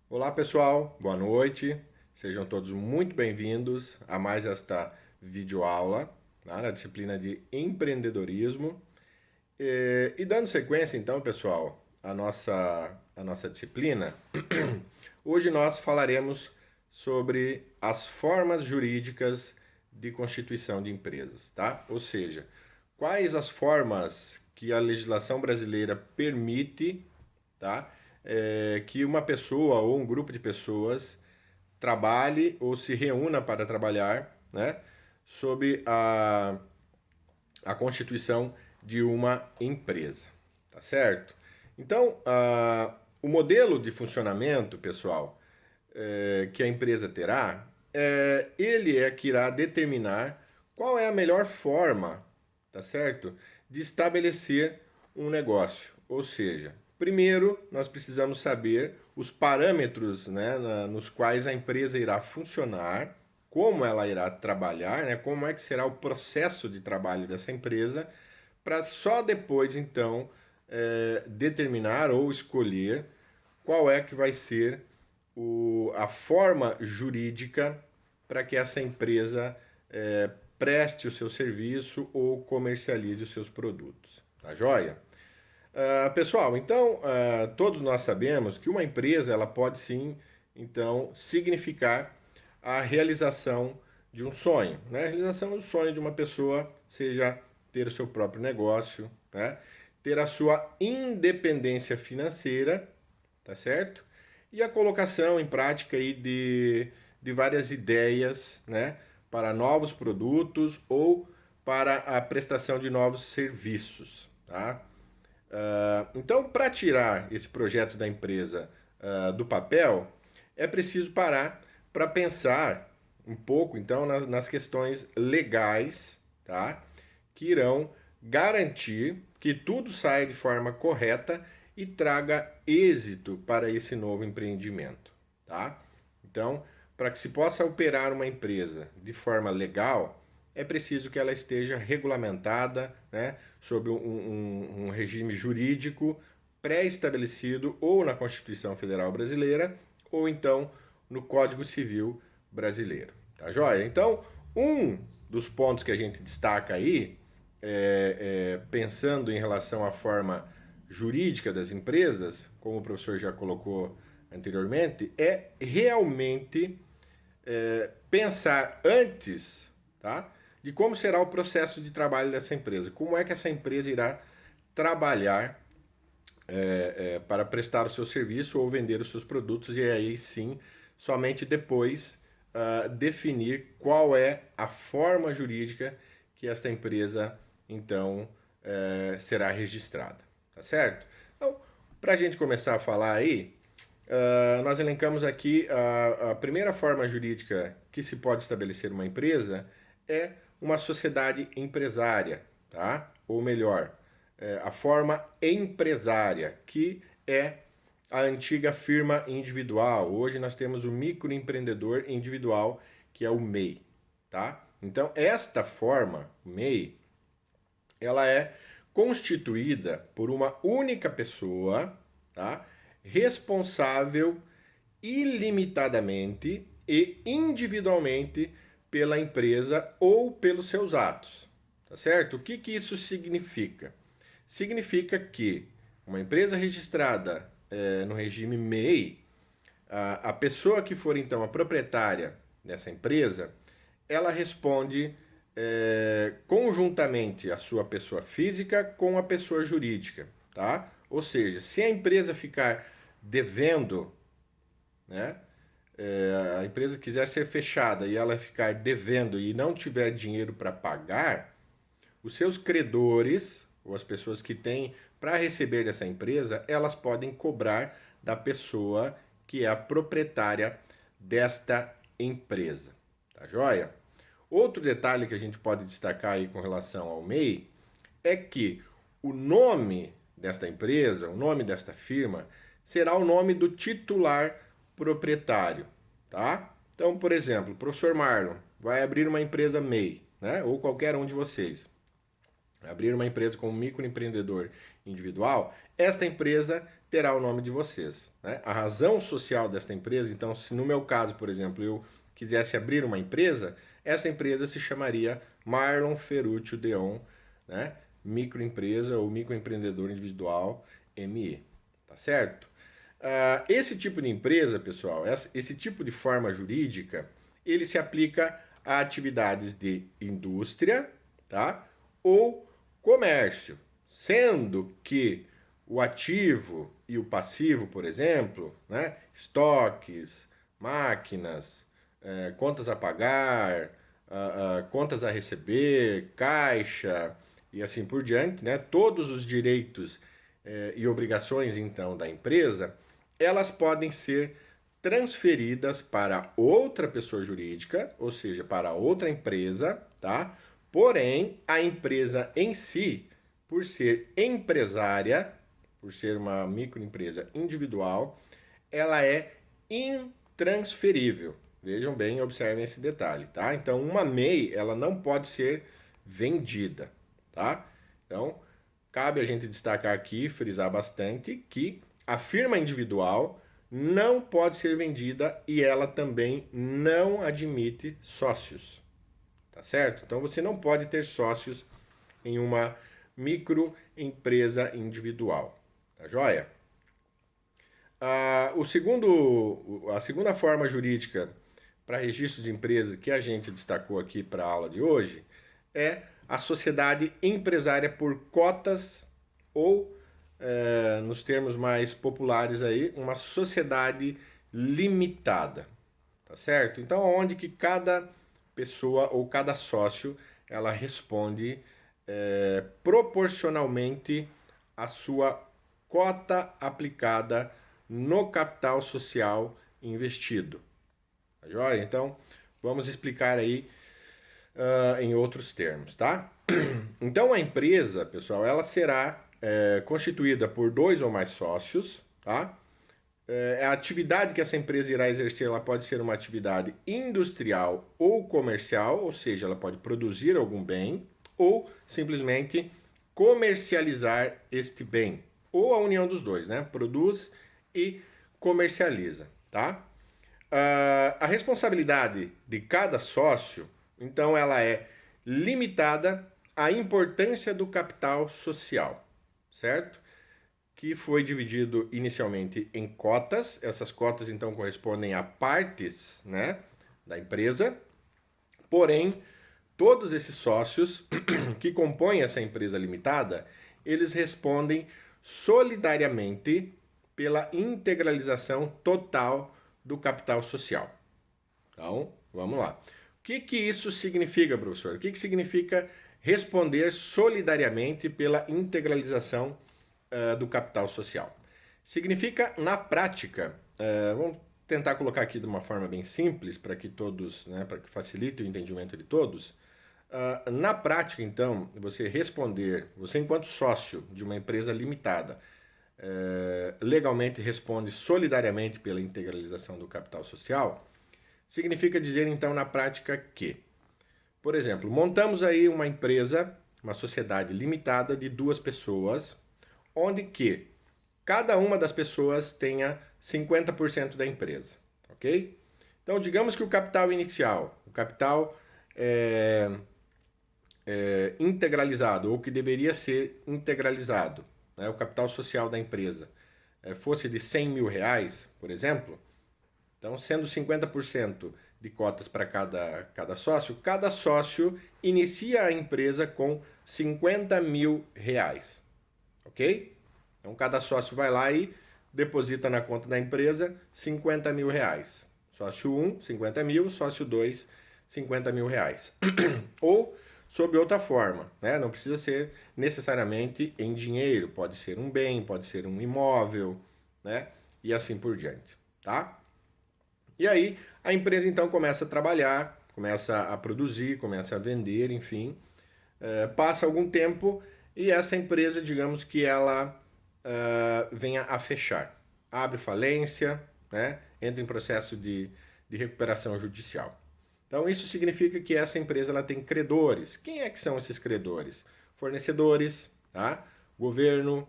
Olá pessoal, boa noite, sejam todos muito bem-vindos a mais esta videoaula na disciplina de empreendedorismo. E dando sequência então, pessoal, a nossa disciplina, hoje nós falaremos sobre as formas jurídicas de constituição de empresas, tá? Ou seja, quais as formas que a legislação brasileira permite, tá? Que uma pessoa ou um grupo de pessoas trabalhe ou se reúna para trabalhar, né? Sob a constituição de uma empresa, tá certo? Então, o modelo de funcionamento, pessoal, que a empresa terá, ele é que irá determinar qual é a melhor forma, tá certo, de estabelecer um negócio. Ou seja, primeiro nós precisamos saber os parâmetros, né, nos quais a empresa irá funcionar, como ela irá trabalhar, né, como é que será o processo de trabalho dessa empresa, para só depois então determinar ou escolher qual é que vai ser a forma jurídica para que essa empresa preste o seu serviço ou comercialize os seus produtos. Tá joia? Pessoal, então todos nós sabemos que uma empresa ela pode sim então significar a realização de um sonho, né? A realização do sonho de uma pessoa seja ter o seu próprio negócio, né? Ter a sua independência financeira, tá certo? E a colocação em prática aí de várias ideias, né? Para novos produtos ou para a prestação de novos serviços, tá? Então, para tirar esse projeto da empresa do papel, é preciso parar para pensar um pouco, então, nas questões legais, tá? Que irão garantir que tudo saia de forma correta e traga êxito para esse novo empreendimento, tá? Então, para que se possa operar uma empresa de forma legal, é preciso que ela esteja regulamentada, né, sob um regime jurídico pré-estabelecido ou na Constituição Federal Brasileira ou então no Código Civil Brasileiro. Tá joia? Então, um dos pontos que a gente destaca aí, pensando em relação à forma jurídica das empresas, como o professor já colocou anteriormente, é realmente pensar antes, tá? De como será o processo de trabalho dessa empresa. Como é que essa empresa irá trabalhar para prestar o seu serviço ou vender os seus produtos e aí sim, somente depois definir qual é a forma jurídica que esta empresa então será registrada, tá certo? Então, para a gente começar a falar aí, nós elencamos aqui a primeira forma jurídica que se pode estabelecer uma empresa é uma sociedade empresária, tá? Ou melhor, a forma empresária, que é a antiga firma individual. Hoje nós temos o microempreendedor individual, que é o MEI, tá? Então, esta forma, MEI, ela é constituída por uma única pessoa, tá? Responsável ilimitadamente e individualmente pela empresa ou pelos seus atos, tá certo? O que que isso significa? Significa que uma empresa registrada no regime MEI, a pessoa que for então a proprietária dessa empresa, ela responde conjuntamente a sua pessoa física com a pessoa jurídica, tá? Ou seja, se a empresa ficar devendo, né? A empresa quiser ser fechada e ela ficar devendo e não tiver dinheiro para pagar, os seus credores, ou as pessoas que têm para receber dessa empresa, elas podem cobrar da pessoa que é a proprietária desta empresa. Tá joia? Outro detalhe que a gente pode destacar aí com relação ao MEI é que o nome desta empresa, o nome desta firma, será o nome do titular proprietário, tá? Então, por exemplo, o professor Marlon vai abrir uma empresa MEI, né? Ou qualquer um de vocês abrir uma empresa como microempreendedor individual, esta empresa terá o nome de vocês, né? A razão social desta empresa, então, se no meu caso, por exemplo, eu quisesse abrir uma empresa, essa empresa se chamaria Marlon Ferruccio Deon, né? Microempresa ou microempreendedor individual ME, tá certo? Esse tipo de empresa, pessoal, esse tipo de forma jurídica, ele se aplica a atividades de indústria, tá? Ou comércio, sendo que o ativo e o passivo, por exemplo, né? Estoques, máquinas, contas a pagar, contas a receber, caixa e assim por diante, né? Todos os direitos e obrigações, então, da empresa, elas podem ser transferidas para outra pessoa jurídica, ou seja, para outra empresa, tá? Porém, a empresa em si, por ser empresária, por ser uma microempresa individual, ela é intransferível. Vejam bem, observem esse detalhe, tá? Então, uma MEI, ela não pode ser vendida, tá? Então, cabe a gente destacar aqui, frisar bastante, que a firma individual não pode ser vendida e ela também não admite sócios, tá certo? Então você não pode ter sócios em uma microempresa individual, tá joia? A segunda forma jurídica para registro de empresa que a gente destacou aqui para a aula de hoje é a sociedade empresária por cotas ou, nos termos mais populares aí, uma sociedade limitada, tá certo? Então, onde que cada pessoa ou cada sócio ela responde proporcionalmente à sua cota aplicada no capital social investido. Tá joia? Então, vamos explicar aí em outros termos, tá? Então, a empresa, pessoal, ela será constituída por dois ou mais sócios, tá? A atividade que essa empresa irá exercer, ela pode ser uma atividade industrial ou comercial, ou seja, ela pode produzir algum bem ou simplesmente comercializar este bem, ou a união dos dois, né? Produz e comercializa, tá? A responsabilidade de cada sócio, então, ela é limitada à importância do capital social, certo? Que foi dividido inicialmente em cotas. Essas cotas, então, correspondem a partes, né, da empresa. Porém, todos esses sócios que compõem essa empresa limitada, eles respondem solidariamente pela integralização total do capital social. Então, vamos lá. O que isso significa, professor? O que significa responder solidariamente pela integralização do capital social? Significa, na prática, vamos tentar colocar aqui de uma forma bem simples, para que todos, né, para que facilite o entendimento de todos. Na prática, então, você enquanto sócio de uma empresa limitada, legalmente responde solidariamente pela integralização do capital social, significa dizer, então, na prática que, por exemplo, montamos aí uma empresa, uma sociedade limitada de duas pessoas, onde que cada uma das pessoas tenha 50% da empresa, ok? Então, digamos que o capital inicial, o capital integralizado, ou que deveria ser integralizado, né, o capital social da empresa, fosse de 100 mil reais, por exemplo, então, sendo 50% de cotas para cada sócio inicia a empresa com 50 mil reais, ok? Então, cada sócio vai lá e deposita na conta da empresa 50 mil reais. Sócio 1, 50 mil, sócio 2, 50 mil reais. Ou sob outra forma, né? Não precisa ser necessariamente em dinheiro, pode ser um bem, pode ser um imóvel, né? E assim por diante, tá? E aí a empresa então começa a trabalhar, começa a produzir, começa a vender, enfim. Passa algum tempo e essa empresa, digamos que ela venha a fechar. Abre falência, né? Entra em processo de recuperação judicial. Então isso significa que essa empresa ela tem credores. Quem é que são esses credores? Fornecedores, tá? Governo,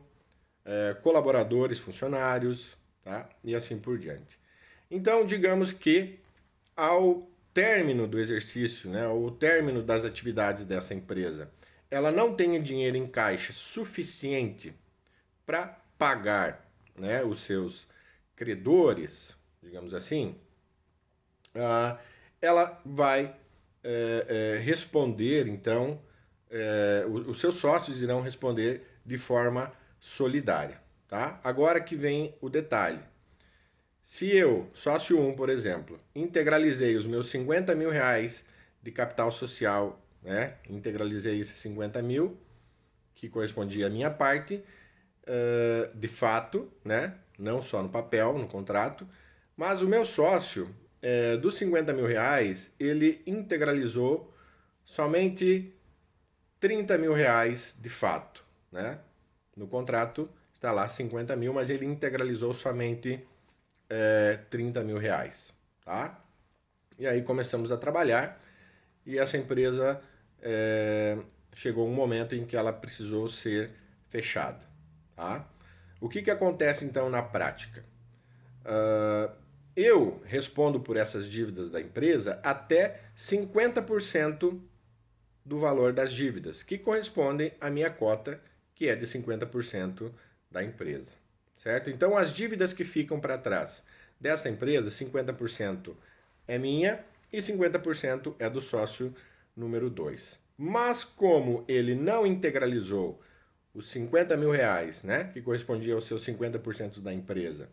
colaboradores, funcionários, tá? E assim por diante. Então, digamos que ao término do exercício, né, ao término das atividades dessa empresa, ela não tenha dinheiro em caixa suficiente para pagar, né, os seus credores, digamos assim, ela vai responder, então, os seus sócios irão responder de forma solidária. Tá? Agora que vem o detalhe. Se eu, sócio 1, por exemplo, integralizei os meus 50 mil reais de capital social, né? Integralizei esses 50 mil, que correspondia à minha parte, de fato, né? Não só no papel, no contrato, mas o meu sócio, dos 50 mil reais, ele integralizou somente 30 mil reais de fato, né? No contrato está lá 50 mil, mas ele integralizou somente 30 mil reais, tá? E aí começamos a trabalhar e essa empresa chegou um momento em que ela precisou ser fechada, tá? O que acontece então na prática? Eu respondo por essas dívidas da empresa até 50% do valor das dívidas, que correspondem à minha cota, que é de 50% da empresa, certo? Então, as dívidas que ficam para trás dessa empresa, 50% é minha e 50% é do sócio número 2. Mas como ele não integralizou os 50 mil reais, né, que correspondia aos seus 50% da empresa,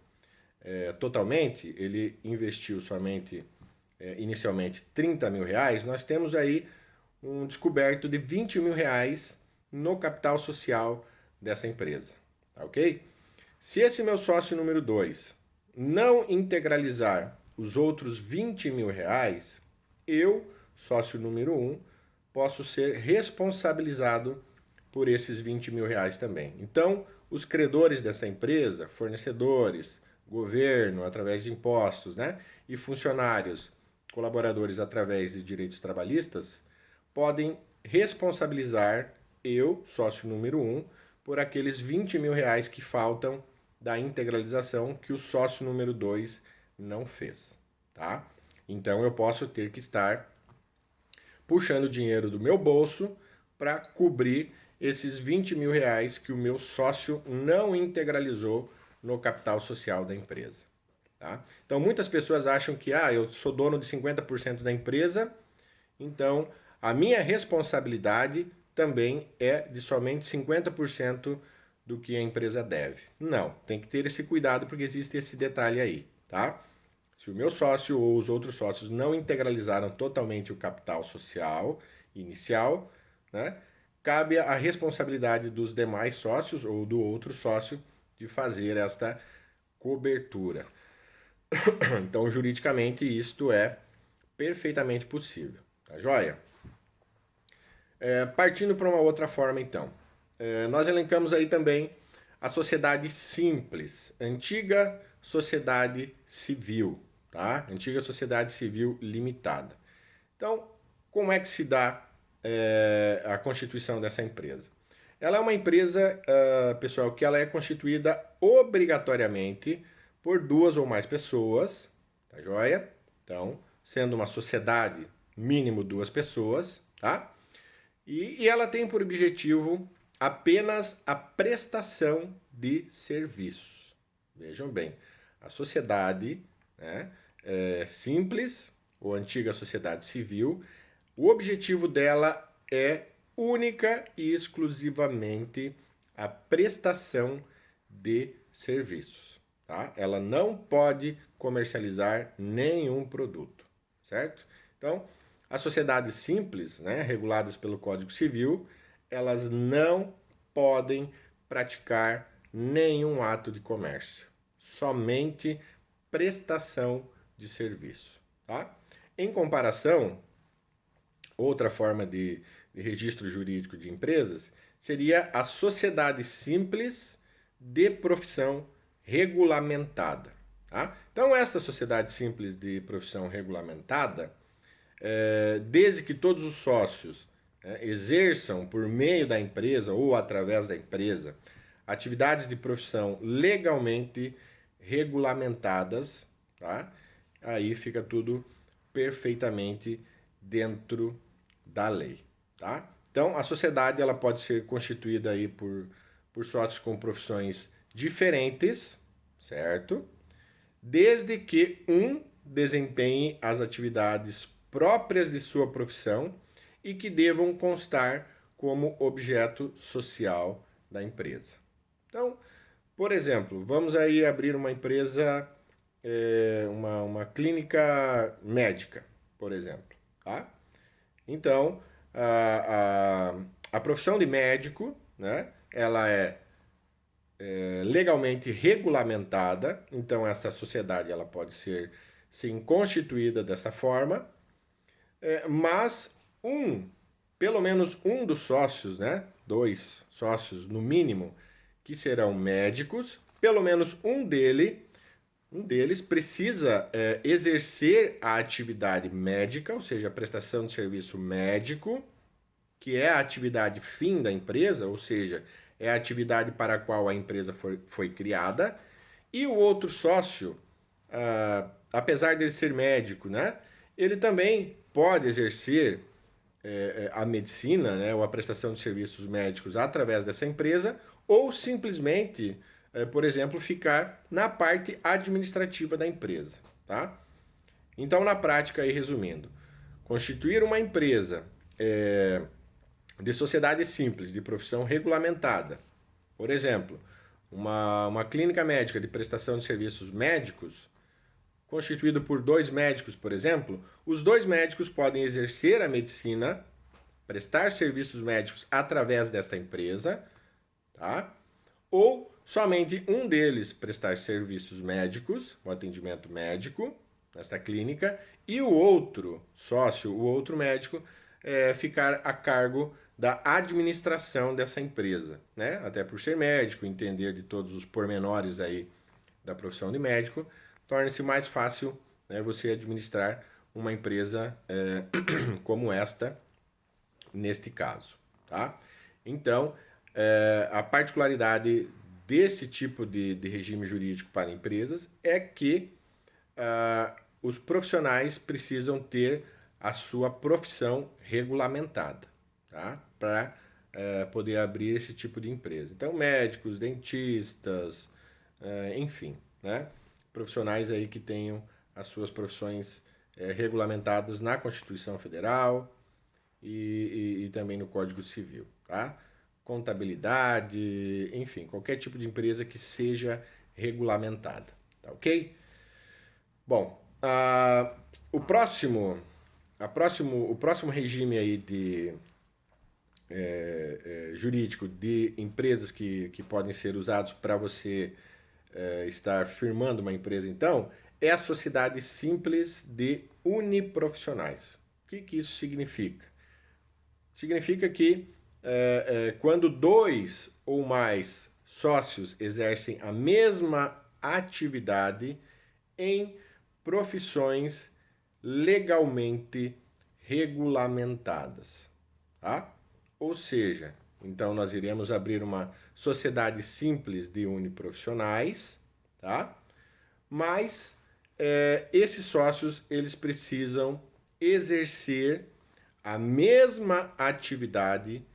totalmente, ele investiu somente, inicialmente, 30 mil reais, nós temos aí um descoberto de 20 mil reais no capital social dessa empresa, tá ok? Se esse meu sócio número 2 não integralizar os outros 20 mil reais, eu, sócio número 1, posso ser responsabilizado por esses 20 mil reais também. Então, os credores dessa empresa, fornecedores, governo, através de impostos, né? E funcionários, colaboradores através de direitos trabalhistas, podem responsabilizar eu, sócio número 1, por aqueles 20 mil reais que faltam da integralização que o sócio número 2 não fez, tá? Então eu posso ter que estar puxando dinheiro do meu bolso para cobrir esses 20 mil reais que o meu sócio não integralizou no capital social da empresa. Tá? Então muitas pessoas acham que eu sou dono de 50% da empresa, então a minha responsabilidade também é de somente 50% do que a empresa deve. Não, tem que ter esse cuidado porque existe esse detalhe aí, tá? Se o meu sócio ou os outros sócios não integralizaram totalmente o capital social inicial, né, cabe a responsabilidade dos demais sócios ou do outro sócio de fazer esta cobertura. Então, juridicamente, isto é perfeitamente possível. Tá joia? Partindo para uma outra forma, então. Nós elencamos aí também a sociedade simples, antiga sociedade civil, tá? Antiga sociedade civil limitada. Então, como é que se dá a constituição dessa empresa? Ela é uma empresa, pessoal, que ela é constituída obrigatoriamente por duas ou mais pessoas, tá joia? Então, sendo uma sociedade, mínimo duas pessoas, tá? E ela tem por objetivo apenas a prestação de serviços. Vejam bem, a sociedade, né, simples, ou antiga sociedade civil, o objetivo dela é única e exclusivamente a prestação de serviços. Tá? Ela não pode comercializar nenhum produto, certo? Então, as sociedades simples, né, reguladas pelo Código Civil, elas não podem praticar nenhum ato de comércio, somente prestação de serviço. Tá? Em comparação, outra forma de registro jurídico de empresas seria a sociedade simples de profissão regulamentada. Tá? Então, essa sociedade simples de profissão regulamentada, desde que todos os sócios exerçam por meio da empresa ou através da empresa atividades de profissão legalmente regulamentadas, tá? Aí fica tudo perfeitamente dentro da lei, tá? Então, a sociedade ela pode ser constituída aí por sócios com profissões diferentes, certo? Desde que um desempenhe as atividades próprias de sua profissão e que devam constar como objeto social da empresa. Então, por exemplo, vamos aí abrir uma empresa, uma clínica médica, por exemplo, tá? Então, a profissão de médico, né, ela é legalmente regulamentada, então essa sociedade ela pode ser sim constituída dessa forma, mas pelo menos um dos sócios, né, dois sócios no mínimo, que serão médicos, pelo menos um deles precisa exercer a atividade médica, ou seja, a prestação de serviço médico, que é a atividade fim da empresa, ou seja, é a atividade para a qual a empresa foi criada, e o outro sócio, apesar de ele ser médico, né, ele também pode exercer a medicina, né, ou a prestação de serviços médicos através dessa empresa, ou simplesmente, por exemplo, ficar na parte administrativa da empresa, tá? Então, na prática, aí resumindo, constituir uma empresa de sociedade simples, de profissão regulamentada, por exemplo, uma clínica médica de prestação de serviços médicos, constituído por dois médicos, por exemplo, os dois médicos podem exercer a medicina, prestar serviços médicos através desta empresa, tá? Ou somente um deles prestar serviços médicos, o atendimento médico, nessa clínica, e o outro sócio, o outro médico, ficar a cargo da administração dessa empresa, né? Até por ser médico, entender de todos os pormenores aí da profissão de médico, torna-se mais fácil, né, você administrar uma empresa como esta, neste caso, tá? Então, a particularidade desse tipo de regime jurídico para empresas é que os profissionais precisam ter a sua profissão regulamentada, tá? Para poder abrir esse tipo de empresa. Então, médicos, dentistas, enfim, né? Profissionais aí que tenham as suas profissões regulamentadas na Constituição Federal e também no Código Civil, tá? Contabilidade, enfim, qualquer tipo de empresa que seja regulamentada, tá ok? Bom, o próximo regime aí de jurídico de empresas que podem ser usados para você estar firmando uma empresa, então, é a sociedade simples de uniprofissionais. O que isso significa? Significa que quando dois ou mais sócios exercem a mesma atividade em profissões legalmente regulamentadas, tá? Ou seja, então nós iremos abrir uma sociedade simples de uniprofissionais, tá? Mas esses sócios eles precisam exercer a mesma atividade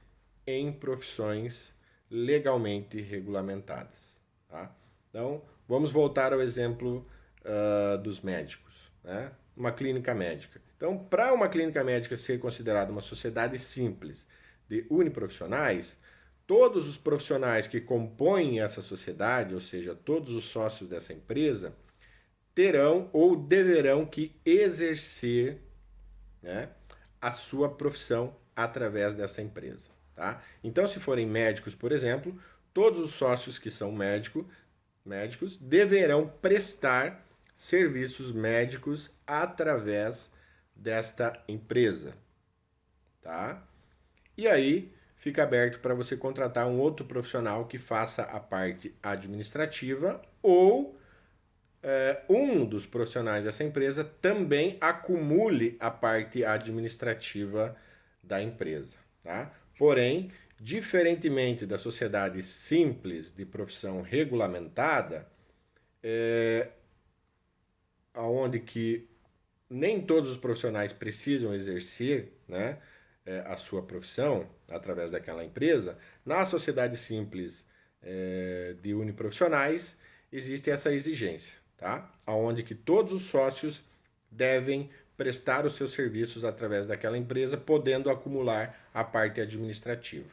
em profissões legalmente regulamentadas, tá? Então vamos voltar ao exemplo dos médicos, né? Uma clínica médica. Então, para uma clínica médica ser considerada uma sociedade simples de uniprofissionais, todos os profissionais que compõem essa sociedade, ou seja, todos os sócios dessa empresa, terão ou deverão que exercer, né, a sua profissão através dessa empresa, tá? Então, se forem médicos, por exemplo, todos os sócios que são médicos deverão prestar serviços médicos através desta empresa, tá? E aí fica aberto para você contratar um outro profissional que faça a parte administrativa ou um dos profissionais dessa empresa também acumule a parte administrativa da empresa, tá? Porém, Diferentemente da sociedade simples de profissão regulamentada, onde que nem todos os profissionais precisam exercer, né, a sua profissão através daquela empresa, na sociedade simples de uniprofissionais existe essa exigência, tá? Onde que todos os sócios devem prestar os seus serviços através daquela empresa, podendo acumular a parte administrativa,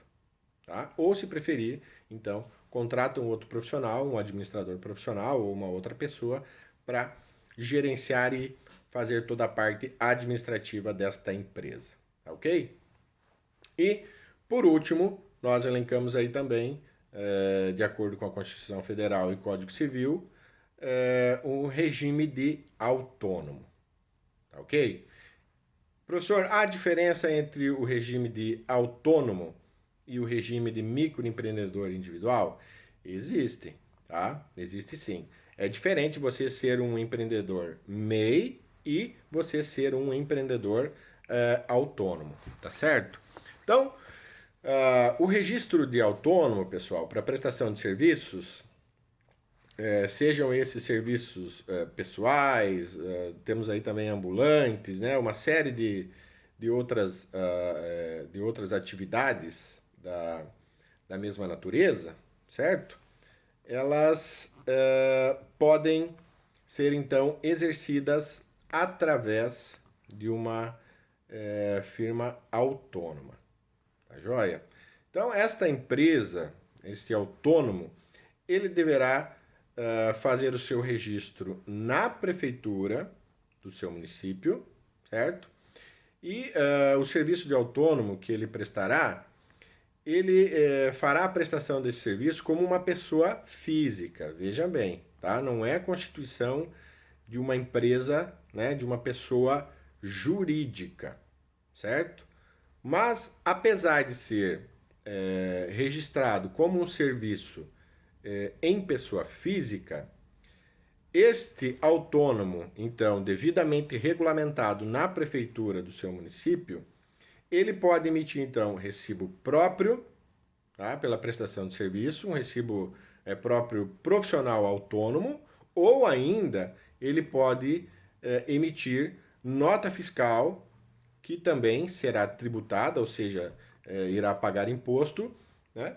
tá? Ou, se preferir, então, contrata um outro profissional, um administrador profissional ou uma outra pessoa para gerenciar e fazer toda a parte administrativa desta empresa, tá ok? E, por último, nós elencamos aí também, de acordo com a Constituição Federal e Código Civil, um regime de autônomo, tá ok? Professor, há diferença entre o regime de autônomo e o regime de microempreendedor individual? Existe, tá? Existe sim. É diferente você ser um empreendedor MEI e você ser um empreendedor autônomo, tá certo? Então, o registro de autônomo, pessoal, para prestação de serviços, sejam esses serviços pessoais, temos aí também ambulantes, né, uma série de outras atividades da mesma natureza, certo? Elas podem ser, então, exercidas através de uma firma autônoma, tá joia? Então, esta empresa, este autônomo, ele deverá fazer o seu registro na prefeitura do seu município, certo? E o serviço de autônomo que ele prestará, ele fará a prestação desse serviço como uma pessoa física, veja bem, tá? Não é a constituição de uma empresa, né, de uma pessoa jurídica, certo? Mas, apesar de ser registrado como um serviço em pessoa física, este autônomo, então, devidamente regulamentado na prefeitura do seu município, ele pode emitir, então, recibo próprio, tá, pela prestação de serviço, um recibo próprio profissional autônomo, ou ainda ele pode emitir nota fiscal, que também será tributada, ou seja, irá pagar imposto, né?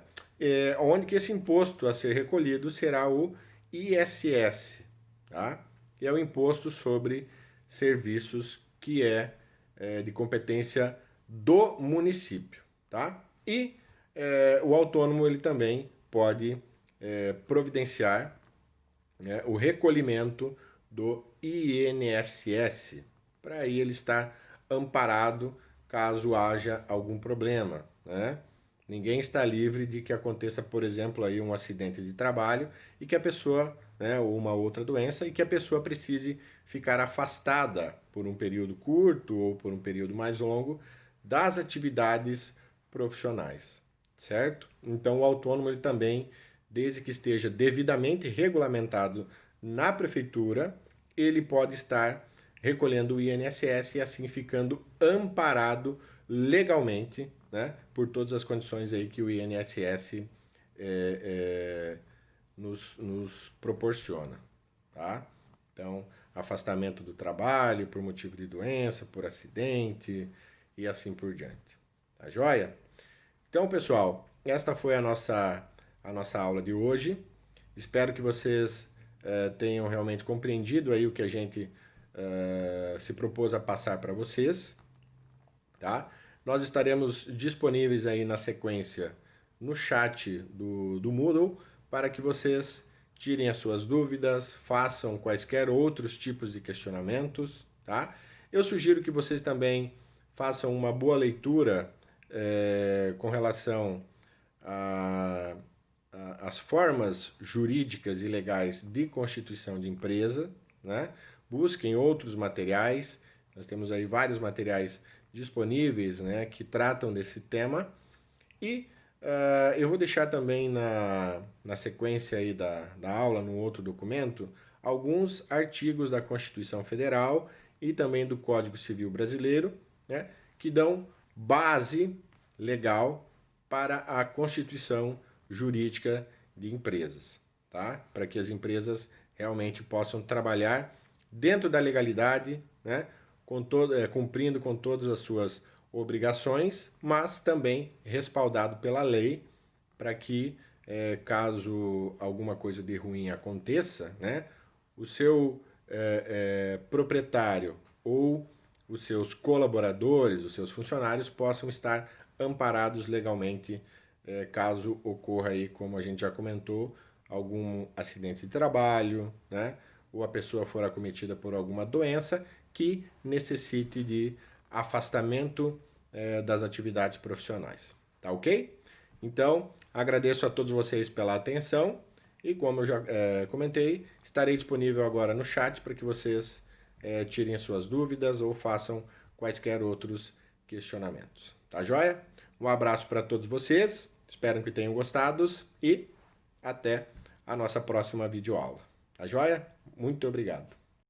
Onde que esse imposto a ser recolhido será o ISS, tá? Que é o Imposto sobre Serviços, que é de competência do município, tá? E o autônomo ele também pode providenciar, né, o recolhimento do INSS, para aí ele estar amparado caso haja algum problema, né? Ninguém está livre de que aconteça, por exemplo, aí um acidente de trabalho e que a pessoa, né, ou uma outra doença, e que a pessoa precise ficar afastada por um período curto ou por um período mais longo das atividades profissionais, certo? Então o autônomo ele também, desde que esteja devidamente regulamentado na prefeitura, ele pode estar recolhendo o INSS e assim ficando amparado legalmente, né, por todas as condições aí que o INSS nos proporciona, tá? Então, afastamento do trabalho por motivo de doença, por acidente e assim por diante. Tá joia? Então, pessoal, esta foi a nossa aula de hoje. Espero que vocês tenham realmente compreendido aí o que a gente se propôs a passar para vocês, tá? Nós estaremos disponíveis aí na sequência no chat do Moodle para que vocês tirem as suas dúvidas, façam quaisquer outros tipos de questionamentos, tá? Eu sugiro que vocês também façam uma boa leitura com relação às formas jurídicas e legais de constituição de empresa, né? Busquem outros materiais, nós temos aí vários materiais disponíveis, né, que tratam desse tema, e eu vou deixar também na sequência aí da aula, num outro documento, alguns artigos da Constituição Federal e também do Código Civil Brasileiro, né, que dão base legal para a constituição jurídica de empresas, tá? Para que as empresas realmente possam trabalhar dentro da legalidade, né? Cumprindo com todas as suas obrigações, mas também respaldado pela lei, para que, caso alguma coisa de ruim aconteça, né? O seu proprietário ou os seus colaboradores, os seus funcionários possam estar amparados legalmente, caso ocorra aí, como a gente já comentou, algum acidente de trabalho, né? Ou a pessoa for acometida por alguma doença que necessite de afastamento das atividades profissionais. Tá ok? Então, agradeço a todos vocês pela atenção e, como eu já comentei, estarei disponível agora no chat para que vocês tirem suas dúvidas ou façam quaisquer outros questionamentos. Tá joia? Um abraço para todos vocês, espero que tenham gostado e até a nossa próxima videoaula. Tá joia? Muito obrigado.